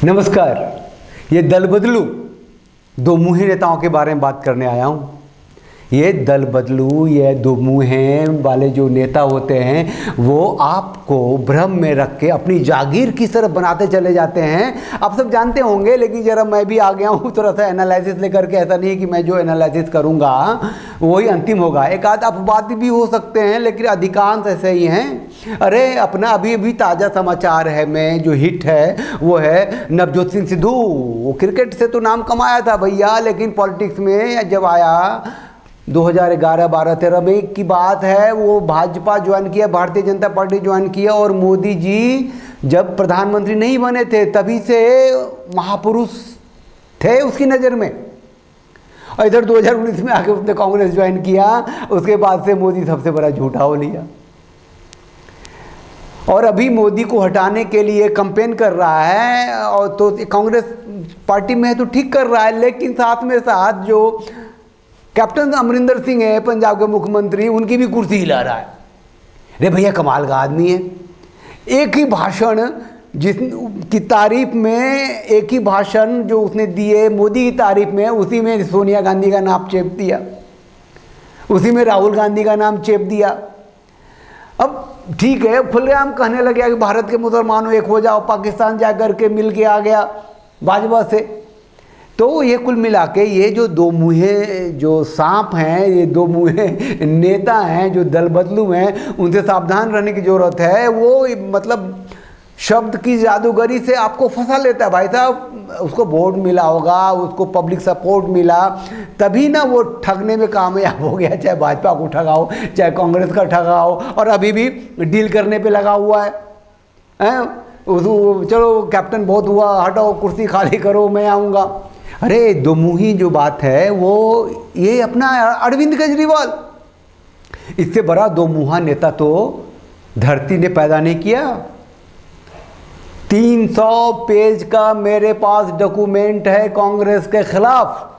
नमस्कार। ये दल बदलू दो मुँहे नेताओं के बारे में बात करने आया हूँ। ये दल बदलू, ये दो मुँहे वाले जो नेता होते हैं वो आपको भ्रम में रख के अपनी जागीर की तरफ बनाते चले जाते हैं। आप सब जानते होंगे, लेकिन ज़रा मैं भी आ गया हूँ थोड़ा सा एनालिसिस लेकर के। ऐसा नहीं है कि मैं जो एनालिसिस करूँगा वही अंतिम होगा, एक आध अपवाद भी हो सकते हैं, लेकिन अधिकांश ऐसे ही हैं। अरे अपना अभी ताज़ा समाचार है में जो हिट है वो है नवजोत सिंह सिद्धू। वो क्रिकेट से तो नाम कमाया था भैया, लेकिन पॉलिटिक्स में जब आया 2011-12-13 में की बात है, वो भाजपा ज्वाइन किया, भारतीय जनता पार्टी ज्वाइन किया, और मोदी जी जब प्रधानमंत्री नहीं बने थे तभी से महापुरुष थे उसकी नज़र में। और इधर 2019 में आके उसने कांग्रेस ज्वाइन किया, उसके बाद से मोदी सबसे बड़ा झूठा हो लिया। और अभी मोदी को हटाने के लिए कैंपेन कर रहा है, और तो कांग्रेस पार्टी में है तो ठीक कर रहा है, लेकिन साथ में साथ जो कैप्टन अमरिंदर सिंह है पंजाब के मुख्यमंत्री, उनकी भी कुर्सी हिला रहा है। अरे भैया कमाल का आदमी है। एक ही भाषण की तारीफ में, एक ही भाषण जो उसने दिए मोदी की तारीफ में, उसी में सोनिया गांधी का नाम चेप दिया, उसी में राहुल गांधी का नाम चेप दिया। अब ठीक है, खुलेआम कहने लगे कि भारत के मुसलमानों एक हो जाओ, पाकिस्तान जा कर के मिल के आ गया भाजपा से। तो ये कुल मिला के ये जो दो मुँहे जो सांप हैं, ये दो मुँहे नेता हैं जो दल बदलू हैं, उनसे सावधान रहने की ज़रूरत है। वो मतलब शब्द की जादूगरी से आपको फंसा लेता है भाई साहब। उसको वोट मिला होगा, उसको पब्लिक सपोर्ट मिला, तभी ना वो ठगने में कामयाब हो गया। चाहे भाजपा को ठगाओ, चाहे कांग्रेस का ठगाओ, और अभी भी डील करने पे लगा हुआ है। चलो कैप्टन बहुत हुआ, हटाओ कुर्सी खाली करो, मैं आऊँगा। अरे दो मुँही जो बात है वो ये अपना अरविंद केजरीवाल, इससे बड़ा दो मुँहा नेता तो धरती ने पैदा नहीं किया। 300 पेज का मेरे पास डॉक्यूमेंट है कांग्रेस के खिलाफ,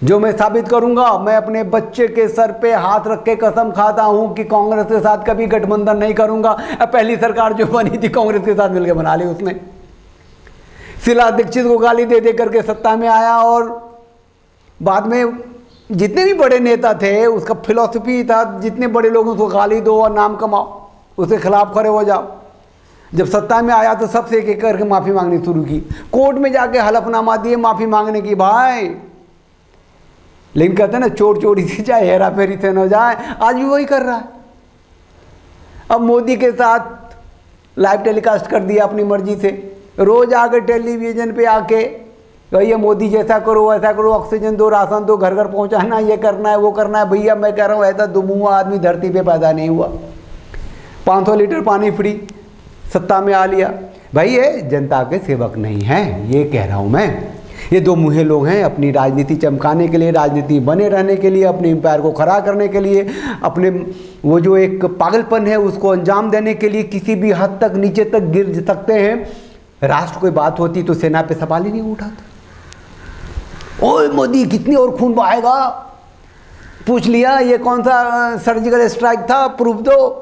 जो मैं साबित करूंगा। मैं अपने बच्चे के सर पे हाथ रख के कसम खाता हूं कि कांग्रेस के साथ कभी गठबंधन नहीं करूंगा। पहली सरकार जो बनी थी कांग्रेस के साथ मिलकर बना ली उसने। शीला दीक्षित को गाली दे दे करके सत्ता में आया, और बाद में जितने भी बड़े नेता थे उसका फिलॉसफी था, जितने बड़े लोगों उसको गाली दो और नाम कमाओ, उसके खिलाफ खड़े हो जाओ। जब सत्ता में आया तो सबसे एक एक करके माफ़ी मांगनी शुरू की, कोर्ट में जाके हलफनामा दिए माफ़ी मांगने की भाई। लेकिन कहते हैं ना, चोर चोरी से जाए हेरा फेरी से न जाए, आज भी वही कर रहा है। अब मोदी के साथ लाइव टेलीकास्ट कर दिया अपनी मर्जी से, रोज आके टेलीविजन पे आके भैया मोदी जैसा करो वैसा करो, ऑक्सीजन दो, राशन दो, घर घर पहुंचाना, ये करना है वो करना है। भैया मैं कह रहा हूँ ऐसा दुमुआ आदमी धरती पे पैदा नहीं हुआ। 500 लीटर पानी फ्री, सत्ता में आ लिया। भाई ये जनता के सेवक नहीं हैं, ये कह रहा हूँ मैं। ये दो मुँहे लोग हैं, अपनी राजनीति चमकाने के लिए, राजनीति बने रहने के लिए, अपने एम्पायर को खड़ा करने के लिए, अपने वो जो एक पागलपन है उसको अंजाम देने के लिए किसी भी हद तक नीचे तक गिर सकते हैं। राष्ट्र कोई बात होती तो सेना पे सवाल ही नहीं उठाता। ओए मोदी कितनी और खून बहाएगा, पूछ लिया ये कौन सा सर्जिकल स्ट्राइक था, प्रूफ दो।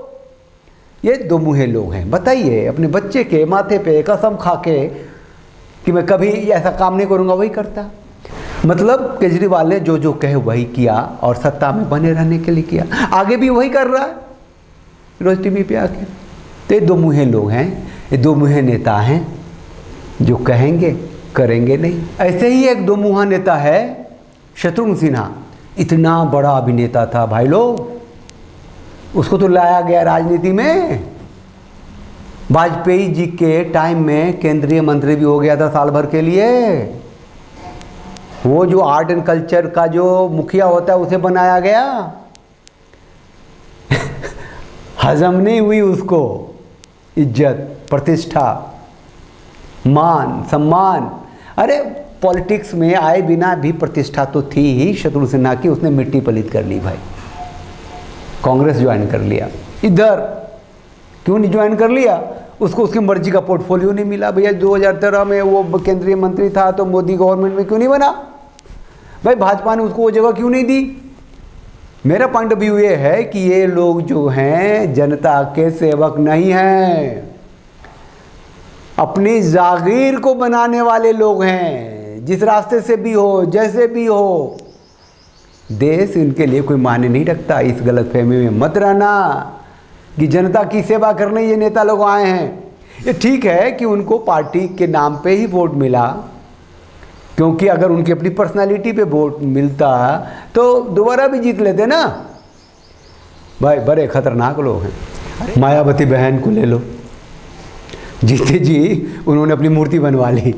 ये दो मुँहे लोग हैं। बताइए, अपने बच्चे के माथे पे कसम खा के कि मैं कभी ऐसा काम नहीं करूँगा, वही करता। मतलब केजरीवाल ने जो जो कहे वही किया, और सत्ता में बने रहने के लिए किया, आगे भी वही कर रहा है रोज टीवी पे आके। तो ये दो मुँहे लोग हैं, ये दो मुँहे नेता हैं जो कहेंगे करेंगे नहीं। ऐसे ही एक दो मुँहा नेता है शत्रुघ्न सिन्हा। इतना बड़ा अभिनेता था भाई लोग, उसको तो लाया गया राजनीति में। वाजपेयी जी के टाइम में केंद्रीय मंत्री भी हो गया था साल भर के लिए। वो जो आर्ट एंड कल्चर का जो मुखिया होता है उसे बनाया गया। हजम नहीं हुई उसको इज्जत, प्रतिष्ठा, मान, सम्मान। अरे पॉलिटिक्स में आए बिना भी प्रतिष्ठा तो थी ही शत्रुघ्न सिन्हा की, उसने मिट्टी पलीत कर ली भाई, कांग्रेस ज्वाइन कर लिया। इधर क्यों नहीं ज्वाइन कर लिया? उसको उसकी मर्जी का पोर्टफोलियो नहीं मिला। भैया 2013 में वो केंद्रीय मंत्री था तो मोदी गवर्नमेंट में क्यों नहीं बना? भाई भाजपा ने उसको वो जगह क्यों नहीं दी? मेरा पॉइंट ऑफ व्यू ये है कि ये लोग जो हैं जनता के सेवक नहीं हैं। अपनी जागीर को बनाने वाले लोग हैं, जिस रास्ते से भी हो, जैसे भी हो। देश इनके लिए कोई मायने नहीं रखता। इस गलतफहमी में मत रहना कि जनता की सेवा करने ये नेता लोग आए हैं। ये ठीक है कि उनको पार्टी के नाम पे ही वोट मिला, क्योंकि अगर उनकी अपनी पर्सनालिटी पे वोट मिलता तो दोबारा भी जीत लेते ना। भाई बड़े खतरनाक लोग हैं। मायावती बहन को ले लो, जीते जी उन्होंने अपनी मूर्ति बनवा ली।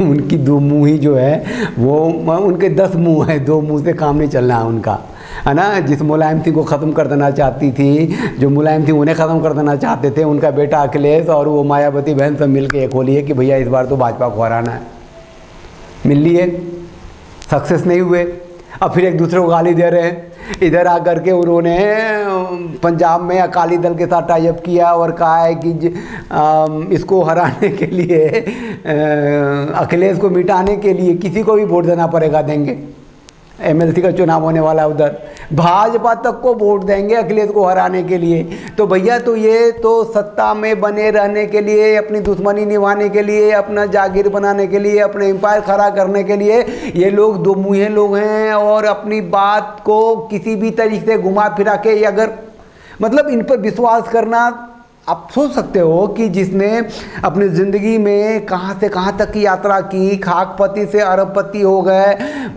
उनकी दो मुँह ही जो है वो, उनके 10 मुँह हैं, 2 मुँह से काम नहीं चलना है उनका, है ना। जिस मुलायम सिंह को ख़त्म कर देना चाहती थी, जो मुलायम सिंह उन्हें ख़त्म कर देना चाहते थे, उनका बेटा अखिलेश और वो मायावती बहन सब मिल के एक हो लिए कि भैया इस बार तो भाजपा को हराना है। मिल लिए, सक्सेस नहीं हुए। अब फिर एक दूसरे को गाली दे रहे हैं। इधर आकर के उन्होंने पंजाब में अकाली दल के साथ टाई अप किया और कहा है कि इसको हराने के लिए, अखिलेश को मिटाने के लिए किसी को भी वोट देना पड़ेगा, देंगे। एमएलसी का चुनाव होने वाला है उधर, भाजपा तक को वोट देंगे अखिलेश को हराने के लिए। तो भैया तो ये तो सत्ता में बने रहने के लिए, अपनी दुश्मनी निभाने के लिए, अपना जागीर बनाने के लिए, अपने एम्पायर खड़ा करने के लिए ये लोग 2 मुँहे लोग हैं। और अपनी बात को किसी भी तरीके से घुमा फिरा के, अगर मतलब इन पर विश्वास करना, आप सोच सकते हो कि जिसने अपनी ज़िंदगी में कहाँ से कहाँ तक की यात्रा की, खाकपति से अरबपति हो गए,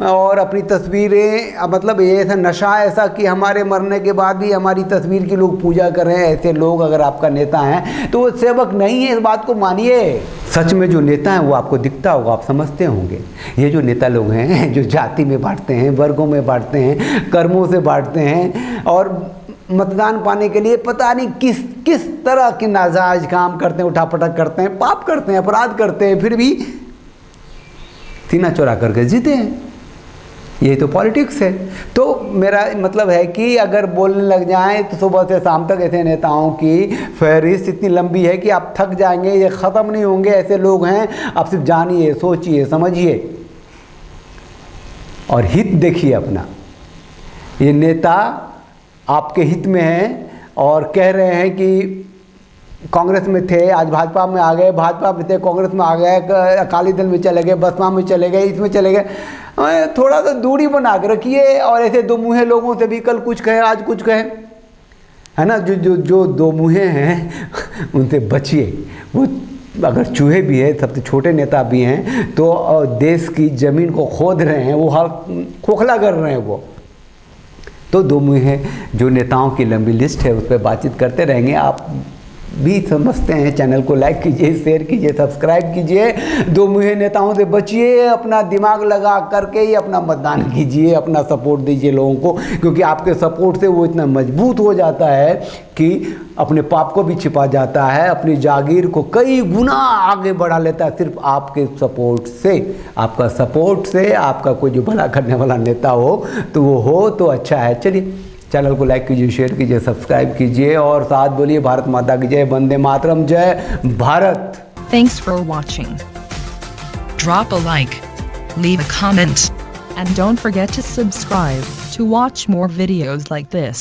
और अपनी तस्वीरें, मतलब ये ऐसा नशा ऐसा कि हमारे मरने के बाद भी हमारी तस्वीर की लोग पूजा कर रहे हैं। ऐसे लोग अगर आपका नेता हैं तो वो सेवक नहीं है, इस बात को मानिए। सच में जो नेता हैं वो आपको दिखता होगा, आप समझते होंगे। ये जो नेता लोग हैं जो जाति में बांटते हैं, वर्गों में बांटते हैं, कर्मों से बांटते हैं, और मतदान पाने के लिए पता नहीं किस किस तरह के नाजायज काम करते हैं, उठापटक करते हैं, पाप करते हैं, अपराध करते हैं, फिर भी सीना चौड़ा करके जीते हैं। यही तो पॉलिटिक्स है। तो मेरा मतलब है कि अगर बोलने लग जाएं तो सुबह से शाम तक ऐसे नेताओं की फहरिस्त इतनी लंबी है कि आप थक जाएंगे, ये ख़त्म नहीं होंगे। ऐसे लोग हैं, आप सिर्फ जानिए, सोचिए, समझिए और हित देखिए अपना। ये नेता आपके हित में हैं और कह रहे हैं कि कांग्रेस में थे, आज भाजपा में आ गए, भाजपा में थे, कांग्रेस में आ गए, अकाली दल में चले गए, बसपा में चले गए, इसमें चले गए। थोड़ा सा दूरी बना के रखिए और ऐसे 2 मुँहे लोगों से भी कल कुछ कहे, आज कुछ कहे, है ना। जो 2 मुँहे हैं उनसे बचिए। वो अगर चूहे भी हैं, सबसे छोटे नेता भी हैं, तो देश की ज़मीन को खोद रहे हैं, वो हर खोखला कर रहे हैं वो। तो 2 मुँहे जो नेताओं की लंबी लिस्ट है उस पर बातचीत करते रहेंगे। आप भी समझते हैं। चैनल को लाइक कीजिए, शेयर कीजिए, सब्सक्राइब कीजिए। 2 मुँहे नेताओं से बचिए, अपना दिमाग लगा करके ही अपना मतदान कीजिए, अपना सपोर्ट दीजिए लोगों को, क्योंकि आपके सपोर्ट से वो इतना मजबूत हो जाता है कि अपने पाप को भी छिपा जाता है, अपनी जागीर को कई गुना आगे बढ़ा लेता है सिर्फ आपके सपोर्ट से। आपका सपोर्ट से आपका कोई जो भला करने वाला नेता हो तो वो हो तो अच्छा है। चलिए, चैनल को लाइक कीजिए, शेयर कीजिए, सब्सक्राइब कीजिए और साथ बोलिए भारत माता की जय, वंदे मातरम, जय Bharat. Thanks for watching. Drop a like, leave a comment, and don't forget to subscribe to watch more videos like this.